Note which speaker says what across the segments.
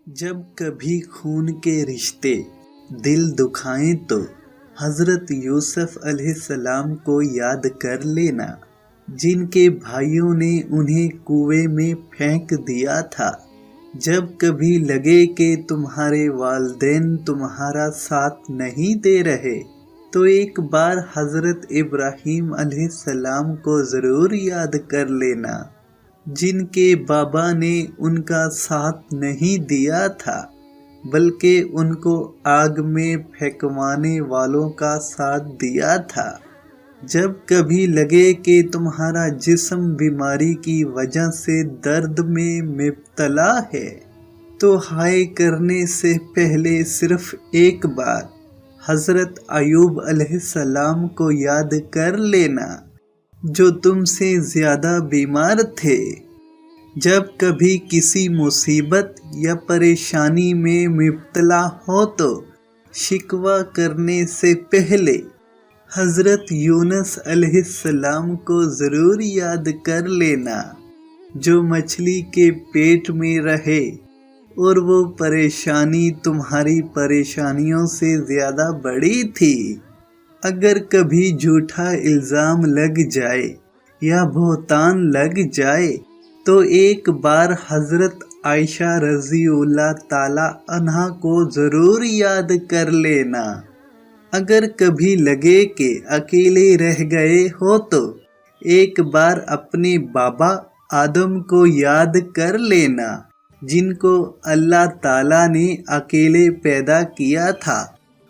Speaker 1: جب کبھی خون کے رشتے دل دکھائیں تو حضرت یوسف علیہ السلام کو یاد کر لینا، جن کے بھائیوں نے انہیں کنویں میں پھینک دیا تھا۔ جب کبھی لگے کہ تمہارے والدین تمہارا ساتھ نہیں دے رہے تو ایک بار حضرت ابراہیم علیہ السلام کو ضرور یاد کر لینا، جن کے بابا نے ان کا ساتھ نہیں دیا تھا بلکہ ان کو آگ میں پھینکوانے والوں کا ساتھ دیا تھا۔ جب کبھی لگے کہ تمہارا جسم بیماری کی وجہ سے درد میں مبتلا ہے تو ہائے کرنے سے پہلے صرف ایک بار حضرت ایوب علیہ السلام کو یاد کر لینا، جو تم سے زیادہ بیمار تھے۔ جب کبھی کسی مصیبت یا پریشانی میں مبتلا ہو تو شکوہ کرنے سے پہلے حضرت یونس علیہ السلام کو ضرور یاد کر لینا، جو مچھلی کے پیٹ میں رہے اور وہ پریشانی تمہاری پریشانیوں سے زیادہ بڑی تھی۔ اگر کبھی جھوٹا الزام لگ جائے یا بہتان لگ جائے تو ایک بار حضرت عائشہ رضی اللہ تعالی عنہا کو ضرور یاد کر لینا۔ اگر کبھی لگے کہ اکیلے رہ گئے ہو تو ایک بار اپنے بابا آدم کو یاد کر لینا، جن کو اللہ تعالی نے اکیلے پیدا کیا تھا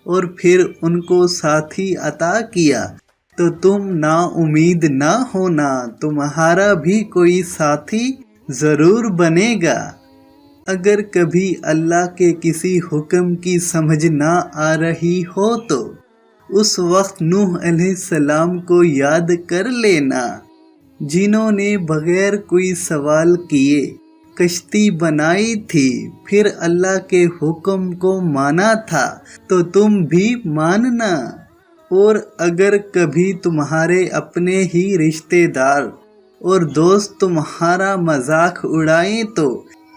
Speaker 1: اور پھر ان کو ساتھی عطا کیا، تو تم نا امید نہ ہونا، تمہارا بھی کوئی ساتھی ضرور بنے گا۔ اگر کبھی اللہ کے کسی حکم کی سمجھ نہ آ رہی ہو تو اس وقت نوح علیہ السلام کو یاد کر لینا، جنہوں نے بغیر کوئی سوال کیے کشتی بنائی تھی، پھر اللہ کے حکم کو مانا تھا تو تم بھی ماننا۔ اور اگر کبھی تمہارے اپنے ہی رشتہ دار اور دوست تمہارا مذاق اڑائیں تو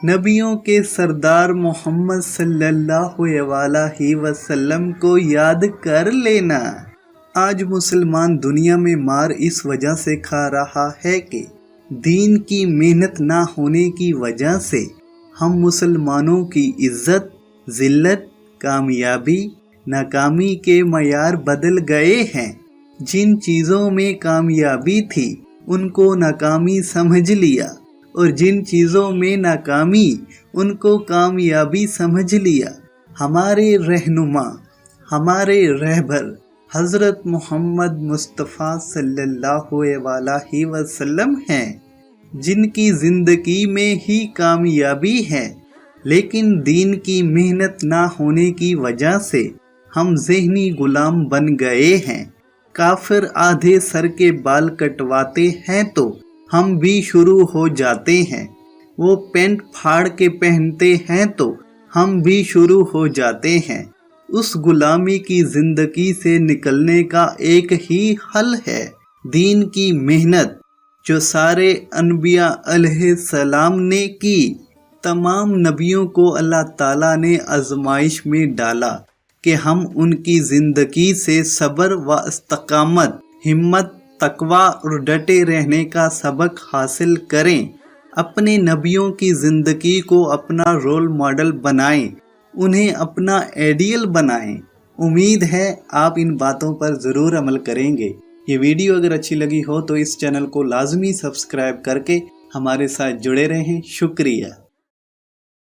Speaker 1: نبیوں کے سردار محمد صلی اللہ علیہ وسلم کو یاد کر لینا۔ آج مسلمان دنیا میں مار اس وجہ سے کھا رہا ہے کہ دین کی محنت نہ ہونے کی وجہ سے ہم مسلمانوں کی عزت، ذلت، کامیابی، ناکامی کے معیار بدل گئے ہیں۔ جن چیزوں میں کامیابی تھی ان کو ناکامی سمجھ لیا، اور جن چیزوں میں ناکامی ان کو کامیابی سمجھ لیا۔ ہمارے رہنما، ہمارے رہبر حضرت محمد مصطفیٰ صلی اللہ علیہ وسلم ہیں، جن کی زندگی میں ہی کامیابی ہے، لیکن دین کی محنت نہ ہونے کی وجہ سے ہم ذہنی غلام بن گئے ہیں۔ کافر آدھے سر کے بال کٹواتے ہیں تو ہم بھی شروع ہو جاتے ہیں، وہ پینٹ پھاڑ کے پہنتے ہیں تو ہم بھی شروع ہو جاتے ہیں۔ اس غلامی کی زندگی سے نکلنے کا ایک ہی حل ہے، دین کی محنت، جو سارے انبیاء علیہ السلام نے کی۔ تمام نبیوں کو اللہ تعالیٰ نے آزمائش میں ڈالا کہ ہم ان کی زندگی سے صبر و استقامت، ہمت، تقوی اور ڈٹے رہنے کا سبق حاصل کریں۔ اپنے نبیوں کی زندگی کو اپنا رول ماڈل بنائیں، انہیں اپنا آئیڈیل بنائیں۔ امید ہے آپ ان باتوں پر ضرور عمل کریں گے۔ یہ ویڈیو اگر اچھی لگی ہو تو اس چینل کو لازمی سبسکرائب کر کے ہمارے ساتھ جڑے رہیں۔ شکریہ۔